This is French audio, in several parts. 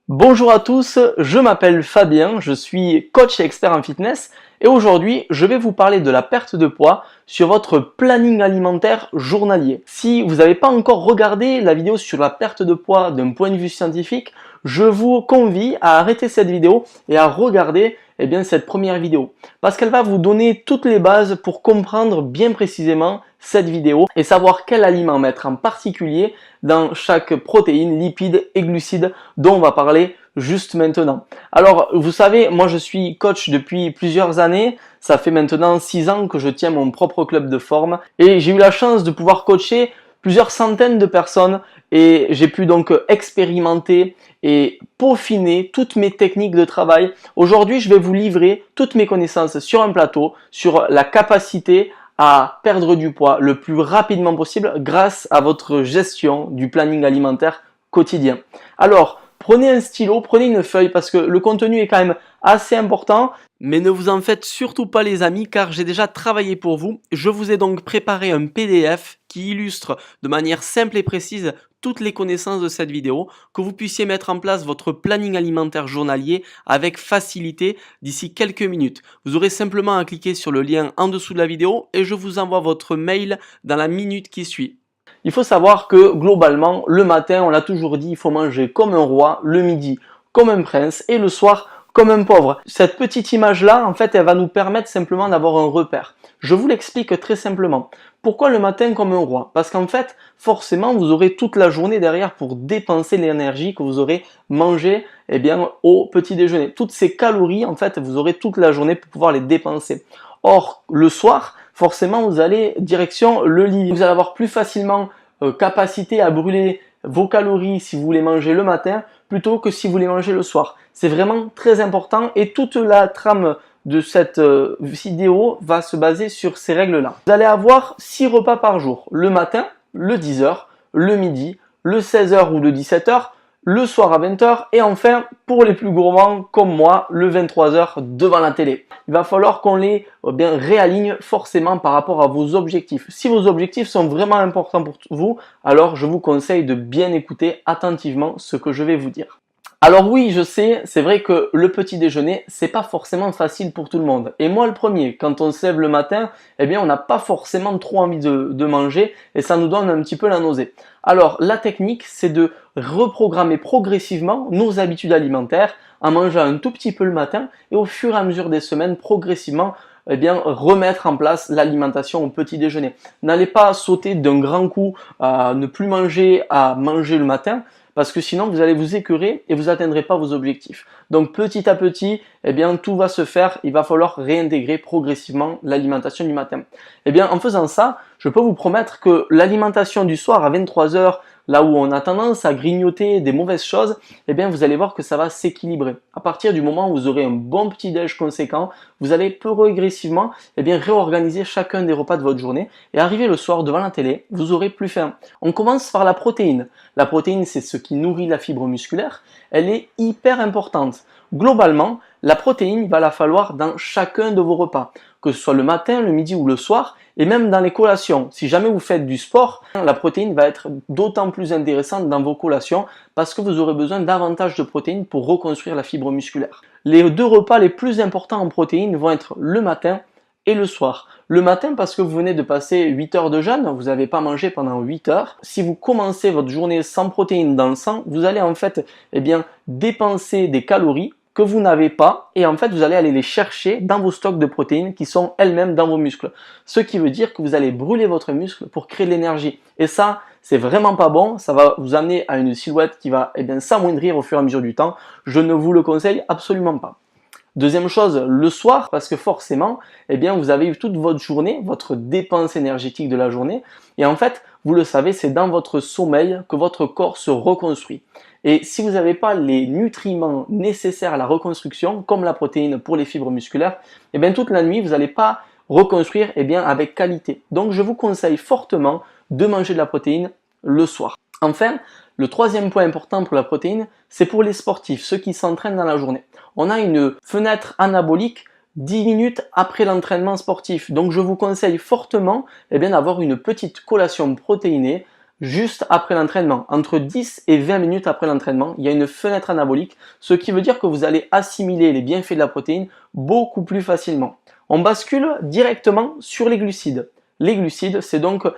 Bonjour à tous, je m'appelle Fabien, je suis coach et expert en fitness et aujourd'hui je vais vous parler de la perte de poids sur votre planning alimentaire journalier. Si vous n'avez pas encore regardé la vidéo sur la perte de poids d'un point de vue scientifique, je vous convie à arrêter cette vidéo et à regarder cette première vidéo parce qu'elle va vous donner toutes les bases pour comprendre bien précisément cette vidéo et savoir quel aliment mettre en particulier dans chaque protéine, lipide et glucides dont on va parler juste maintenant. Alors, vous savez, moi je suis coach depuis plusieurs années. Ça fait maintenant 6 ans que je tiens mon propre club de forme et j'ai eu la chance de pouvoir coacher plusieurs centaines de personnes et j'ai pu donc expérimenter et peaufiner toutes mes techniques de travail. Aujourd'hui, je vais vous livrer toutes mes connaissances sur un plateau, sur la capacité à perdre du poids le plus rapidement possible grâce à votre gestion du planning alimentaire quotidien. Alors, prenez un stylo, prenez une feuille parce que le contenu est quand même assez important. Mais ne vous en faites surtout pas les amis car j'ai déjà travaillé pour vous. Je vous ai donc préparé un PDF qui illustre de manière simple et précise toutes les connaissances de cette vidéo, que vous puissiez mettre en place votre planning alimentaire journalier avec facilité d'ici quelques minutes. Vous aurez simplement à cliquer sur le lien en dessous de la vidéo et je vous envoie votre mail dans la minute qui suit. Il faut savoir que globalement, le matin, on l'a toujours dit, il faut manger comme un roi, le midi comme un prince et le soir comme un pauvre. Cette petite image-là, en fait, elle va nous permettre simplement d'avoir un repère. Je vous l'explique très simplement. Pourquoi le matin comme un roi? Parce qu'en fait, forcément, vous aurez toute la journée derrière pour dépenser l'énergie que vous aurez mangé au petit déjeuner. Toutes ces calories, en fait, vous aurez toute la journée pour pouvoir les dépenser. Or, le soir, forcément, vous allez direction le lit. Vous allez avoir plus facilement capacité à brûler vos calories si vous voulez manger le matin plutôt que si vous voulez manger le soir. C'est vraiment très important et toute la trame de cette vidéo va se baser sur ces règles-là. Vous allez avoir 6 repas par jour. Le matin, le 10h, le midi, le 16h ou le 17h, le soir à 20h et enfin, pour les plus gourmands comme moi, le 23h devant la télé. Il va falloir qu'on les réaligne forcément par rapport à vos objectifs. Si vos objectifs sont vraiment importants pour vous, alors je vous conseille de bien écouter attentivement ce que je vais vous dire. Alors oui, je sais, c'est vrai que le petit déjeuner, c'est pas forcément facile pour tout le monde. Et moi le premier, quand on se lève le matin, on n'a pas forcément trop envie de manger et ça nous donne un petit peu la nausée. Alors la technique, c'est de reprogrammer progressivement nos habitudes alimentaires en mangeant un tout petit peu le matin et au fur et à mesure des semaines, progressivement, remettre en place l'alimentation au petit déjeuner. N'allez pas sauter d'un grand coup à ne plus manger, à manger le matin, parce que sinon vous allez vous écœurer et vous n'atteindrez pas vos objectifs. Donc petit à petit, tout va se faire, il va falloir réintégrer progressivement l'alimentation du matin. En faisant ça, je peux vous promettre que l'alimentation du soir à 23h, là où on a tendance à grignoter des mauvaises choses, vous allez voir que ça va s'équilibrer. À partir du moment où vous aurez un bon petit déj conséquent, vous allez progressivement réorganiser chacun des repas de votre journée et arriver le soir devant la télé, vous aurez plus faim. On commence par la protéine. La protéine, c'est ce qui nourrit la fibre musculaire. Elle est hyper importante. Globalement, la protéine, il va la falloir dans chacun de vos repas, que ce soit le matin, le midi ou le soir, et même dans les collations. Si jamais vous faites du sport, la protéine va être d'autant plus intéressante dans vos collations parce que vous aurez besoin davantage de protéines pour reconstruire la fibre musculaire. Les 2 repas les plus importants en protéines vont être le matin et le soir. Le matin parce que vous venez de passer 8 heures de jeûne, vous n'avez pas mangé pendant 8 heures. Si vous commencez votre journée sans protéines dans le sang, vous allez en fait dépenser des calories que vous n'avez pas et en fait vous allez aller les chercher dans vos stocks de protéines qui sont elles-mêmes dans vos muscles. Ce qui veut dire que vous allez brûler votre muscle pour créer de l'énergie. Et ça, c'est vraiment pas bon, ça va vous amener à une silhouette qui va s'amoindrir au fur et à mesure du temps. Je ne vous le conseille absolument pas. Deuxième chose, le soir, parce que forcément, vous avez eu toute votre journée, votre dépense énergétique de la journée, et en fait, vous le savez, c'est dans votre sommeil que votre corps se reconstruit. Et si vous n'avez pas les nutriments nécessaires à la reconstruction, comme la protéine pour les fibres musculaires, toute la nuit, vous n'allez pas reconstruire avec qualité. Donc, je vous conseille fortement de manger de la protéine le soir. Enfin, le troisième point important pour la protéine, c'est pour les sportifs, ceux qui s'entraînent dans la journée. On a une fenêtre anabolique 10 minutes après l'entraînement sportif. Donc je vous conseille fortement d'avoir une petite collation protéinée juste après l'entraînement. Entre 10 et 20 minutes après l'entraînement, il y a une fenêtre anabolique, ce qui veut dire que vous allez assimiler les bienfaits de la protéine beaucoup plus facilement. On bascule directement sur les glucides. Les glucides, c'est donc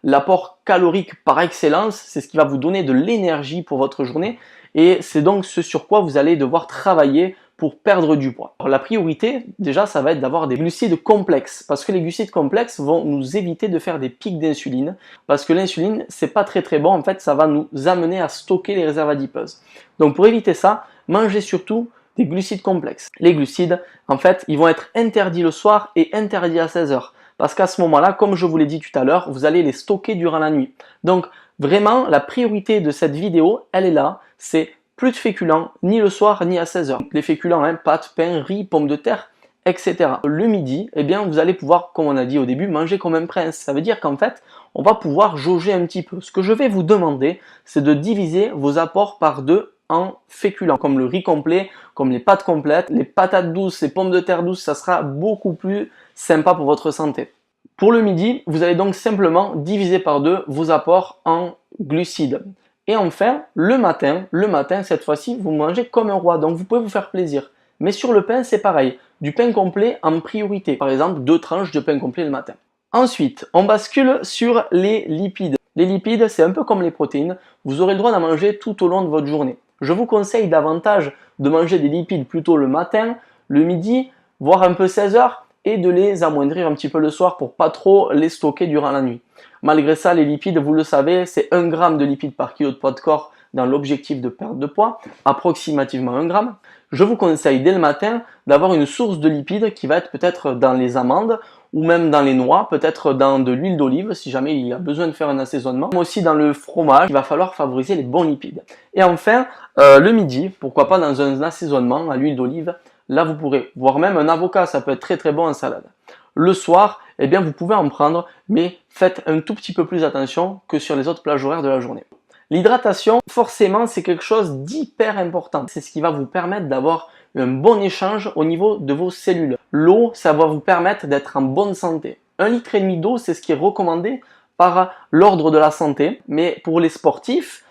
l'apport calorique par excellence, c'est ce qui va vous donner de l'énergie pour votre journée et c'est donc ce sur quoi vous allez devoir travailler pour perdre du poids. Alors, la priorité, déjà, ça va être d'avoir des glucides complexes parce que les glucides complexes vont nous éviter de faire des pics d'insuline parce que l'insuline, c'est pas très bon. En fait, ça va nous amener à stocker les réserves adipeuses. Donc, pour éviter ça, mangez surtout des glucides complexes. Les glucides, en fait, ils vont être interdits le soir et interdits à 16 heures. Parce qu'à ce moment-là, comme je vous l'ai dit tout à l'heure, vous allez les stocker durant la nuit. Donc, vraiment, la priorité de cette vidéo, elle est là. C'est plus de féculents, ni le soir, ni à 16 heures. Les féculents, pâtes, pain, riz, pommes de terre, etc. Le midi, vous allez pouvoir, comme on a dit au début, manger comme un prince. Ça veut dire qu'en fait, on va pouvoir jauger un petit peu. Ce que je vais vous demander, c'est de diviser vos apports par 2 en féculents, comme le riz complet, comme les pâtes complètes, les patates douces, les pommes de terre douces, ça sera beaucoup plus sympa pour votre santé. Pour le midi, vous allez donc simplement diviser par 2 vos apports en glucides. Et enfin, le matin, cette fois-ci, vous mangez comme un roi, donc vous pouvez vous faire plaisir. Mais sur le pain, c'est pareil, du pain complet en priorité, par exemple 2 tranches de pain complet le matin. Ensuite, on bascule sur les lipides. Les lipides, c'est un peu comme les protéines, vous aurez le droit d'en manger tout au long de votre journée. Je vous conseille davantage de manger des lipides plutôt le matin, le midi, voire un peu 16 heures, et de les amoindrir un petit peu le soir pour pas trop les stocker durant la nuit. Malgré ça, les lipides, vous le savez, c'est 1 gramme de lipides par kilo de poids de corps dans l'objectif de perte de poids, approximativement 1 gramme. Je vous conseille dès le matin d'avoir une source de lipides qui va être peut-être dans les amandes ou même dans les noix, peut-être dans de l'huile d'olive si jamais il y a besoin de faire un assaisonnement, mais aussi dans le fromage, il va falloir favoriser les bons lipides. Et enfin, le midi, pourquoi pas dans un assaisonnement à l'huile d'olive, là vous pourrez, voire même un avocat, ça peut être très bon en salade. Le soir, vous pouvez en prendre, mais faites un tout petit peu plus attention que sur les autres plages horaires de la journée. L'hydratation, forcément, c'est quelque chose d'hyper important. C'est ce qui va vous permettre d'avoir un bon échange au niveau de vos cellules. L'eau, ça va vous permettre d'être en bonne santé. 1,5 litre d'eau, c'est ce qui est recommandé par l'ordre de la santé. Mais pour les sportifs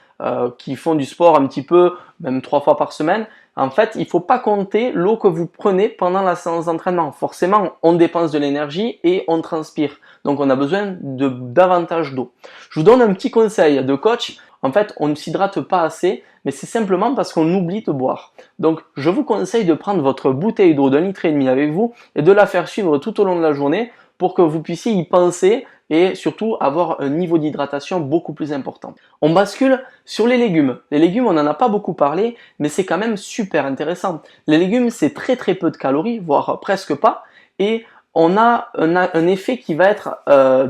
qui font du sport un petit peu, même 3 fois par semaine, en fait, il ne faut pas compter l'eau que vous prenez pendant la séance d'entraînement. Forcément, on dépense de l'énergie et on transpire. Donc, on a besoin de davantage d'eau. Je vous donne un petit conseil de coach. En fait, on ne s'hydrate pas assez, mais c'est simplement parce qu'on oublie de boire. Donc, je vous conseille de prendre votre bouteille d'eau d'1,5 litre avec vous et de la faire suivre tout au long de la journée pour que vous puissiez y penser et surtout avoir un niveau d'hydratation beaucoup plus important. On bascule sur les légumes. Les légumes, on n'en a pas beaucoup parlé, mais c'est quand même super intéressant. Les légumes, c'est très peu de calories, voire presque pas, et on a un effet qui va être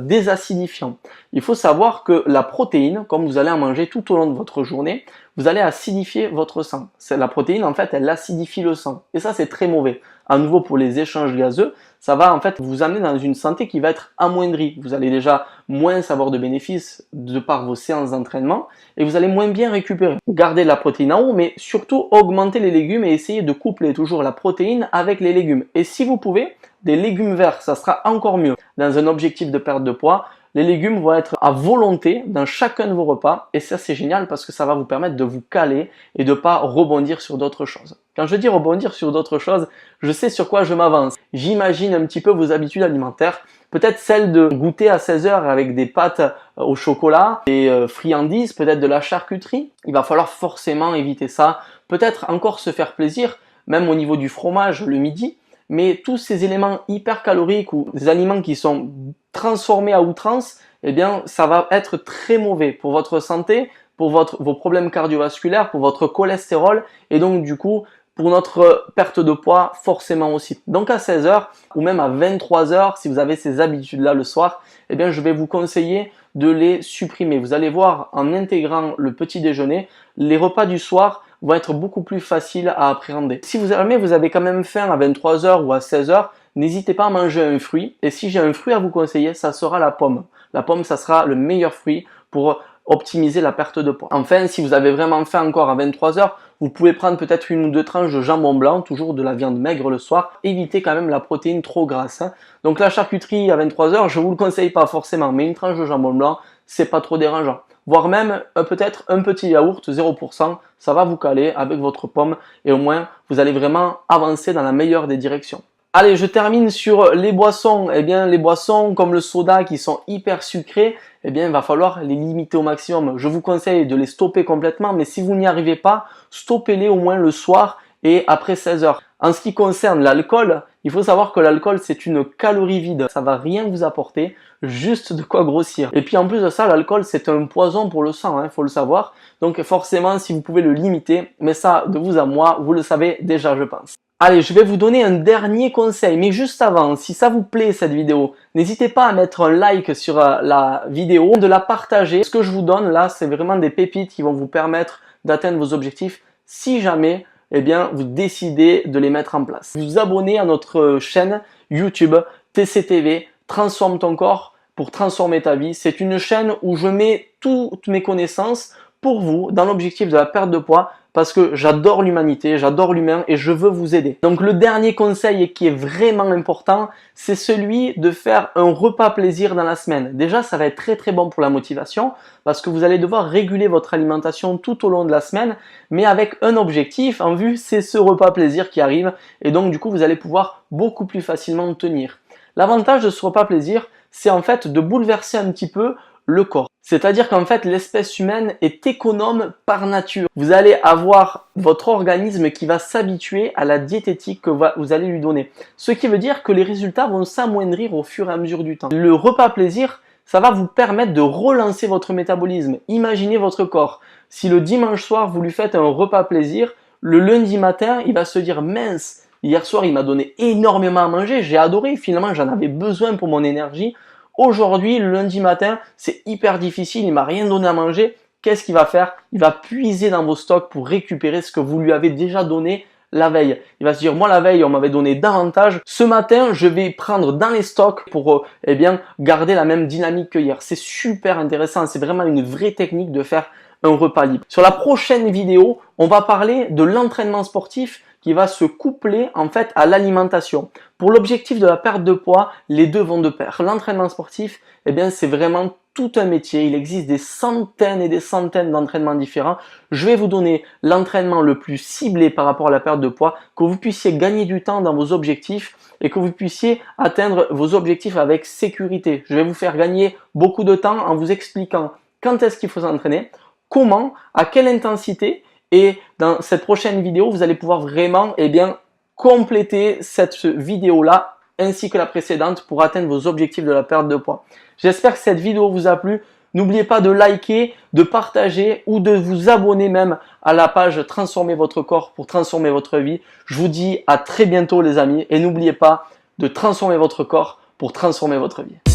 désacidifiant. Il faut savoir que la protéine, comme vous allez en manger tout au long de votre journée, vous allez acidifier votre sang. La protéine, en fait, elle acidifie le sang. Et ça, c'est très mauvais. À nouveau, pour les échanges gazeux, ça va en fait vous amener dans une santé qui va être amoindrie. Vous allez déjà moins avoir de bénéfices de par vos séances d'entraînement et vous allez moins bien récupérer. Gardez la protéine en haut, mais surtout augmentez les légumes et essayez de coupler toujours la protéine avec les légumes. Et si vous pouvez, des légumes verts, ça sera encore mieux. Dans un objectif de perte de poids, les légumes vont être à volonté dans chacun de vos repas et ça c'est génial parce que ça va vous permettre de vous caler et de pas rebondir sur d'autres choses. Quand je dis rebondir sur d'autres choses, je sais sur quoi je m'avance. J'imagine un petit peu vos habitudes alimentaires, peut-être celle de goûter à 16 heures avec des pâtes au chocolat, des friandises, peut-être de la charcuterie. Il va falloir forcément éviter ça, peut-être encore se faire plaisir, même au niveau du fromage le midi. Mais tous ces éléments hyper caloriques ou des aliments qui sont transformés à outrance, ça va être très mauvais pour votre santé, pour vos problèmes cardiovasculaires, pour votre cholestérol et donc du coup pour notre perte de poids forcément aussi. Donc à 16 heures ou même à 23 heures, si vous avez ces habitudes-là le soir, je vais vous conseiller de les supprimer. Vous allez voir en intégrant le petit déjeuner, les repas du soir vont être beaucoup plus faciles à appréhender. Si vous avez quand même faim à 23 heures ou à 16 heures, n'hésitez pas à manger un fruit. Et si j'ai un fruit à vous conseiller, ça sera la pomme. La pomme, ça sera le meilleur fruit pour optimiser la perte de poids. Enfin, si vous avez vraiment faim encore à 23 heures, vous pouvez prendre peut-être 1 ou 2 tranches de jambon blanc, toujours de la viande maigre le soir. Évitez quand même la protéine trop grasse. Donc la charcuterie à 23 heures, je vous le conseille pas forcément, mais une tranche de jambon blanc, c'est pas trop dérangeant. Voire même peut-être un petit yaourt 0%, ça va vous caler avec votre pomme et au moins vous allez vraiment avancer dans la meilleure des directions. Allez, je termine sur les boissons. Eh bien, les boissons comme le soda qui sont hyper sucrées, eh bien, il va falloir les limiter au maximum. Je vous conseille de les stopper complètement, mais si vous n'y arrivez pas, stoppez-les au moins le soir et après 16 heures. En ce qui concerne l'alcool, il faut savoir que l'alcool c'est une calorie vide. Ça va rien vous apporter, juste de quoi grossir. Et puis en plus de ça, l'alcool c'est un poison pour le sang, faut le savoir. Donc forcément, si vous pouvez le limiter, mais ça de vous à moi, vous le savez déjà je pense. Allez, je vais vous donner un dernier conseil, mais juste avant, si ça vous plaît cette vidéo, n'hésitez pas à mettre un like sur la vidéo, de la partager. Ce que je vous donne là, c'est vraiment des pépites qui vont vous permettre d'atteindre vos objectifs si jamais eh bien, vous décidez de les mettre en place. Vous abonnez à notre chaîne YouTube TCTV, Transforme ton corps pour transformer ta vie. C'est une chaîne où je mets toutes mes connaissances pour vous dans l'objectif de la perte de poids parce que j'adore l'humanité, j'adore l'humain et je veux vous aider. Donc le dernier conseil qui est vraiment important, c'est celui de faire un repas plaisir dans la semaine. Déjà, ça va être très très bon pour la motivation parce que vous allez devoir réguler votre alimentation tout au long de la semaine, mais avec un objectif en vue, c'est ce repas plaisir qui arrive et donc du coup, vous allez pouvoir beaucoup plus facilement tenir. L'avantage de ce repas plaisir, c'est en fait de bouleverser un petit peu le corps. C'est-à-dire qu'en fait, l'espèce humaine est économe par nature. Vous allez avoir votre organisme qui va s'habituer à la diététique que vous allez lui donner. Ce qui veut dire que les résultats vont s'amoindrir au fur et à mesure du temps. Le repas plaisir, ça va vous permettre de relancer votre métabolisme. Imaginez votre corps. Si le dimanche soir, vous lui faites un repas plaisir, le lundi matin, il va se dire « mince, hier soir, il m'a donné énormément à manger, j'ai adoré, finalement, j'en avais besoin pour mon énergie. » Aujourd'hui, le lundi matin, c'est hyper difficile, il m'a rien donné à manger. Qu'est-ce qu'il va faire? Il va puiser dans vos stocks pour récupérer ce que vous lui avez déjà donné la veille. Il va se dire, moi la veille, on m'avait donné davantage. Ce matin, je vais prendre dans les stocks pour eh bien, garder la même dynamique que hier. C'est super intéressant, c'est vraiment une vraie technique de faire un repas libre. Sur la prochaine vidéo, on va parler de l'entraînement sportif qui va se coupler en fait à l'alimentation. Pour l'objectif de la perte de poids, les deux vont de pair. L'entraînement sportif, eh bien c'est vraiment tout un métier. Il existe des centaines et des centaines d'entraînements différents. Je vais vous donner l'entraînement le plus ciblé par rapport à la perte de poids, que vous puissiez gagner du temps dans vos objectifs et que vous puissiez atteindre vos objectifs avec sécurité. Je vais vous faire gagner beaucoup de temps en vous expliquant quand est-ce qu'il faut s'entraîner, comment, à quelle intensité. Et dans cette prochaine vidéo, vous allez pouvoir vraiment compléter cette vidéo-là ainsi que la précédente pour atteindre vos objectifs de la perte de poids. J'espère que cette vidéo vous a plu. N'oubliez pas de liker, de partager ou de vous abonner même à la page Transformer votre corps pour transformer votre vie. Je vous dis à très bientôt les amis et n'oubliez pas de transformer votre corps pour transformer votre vie.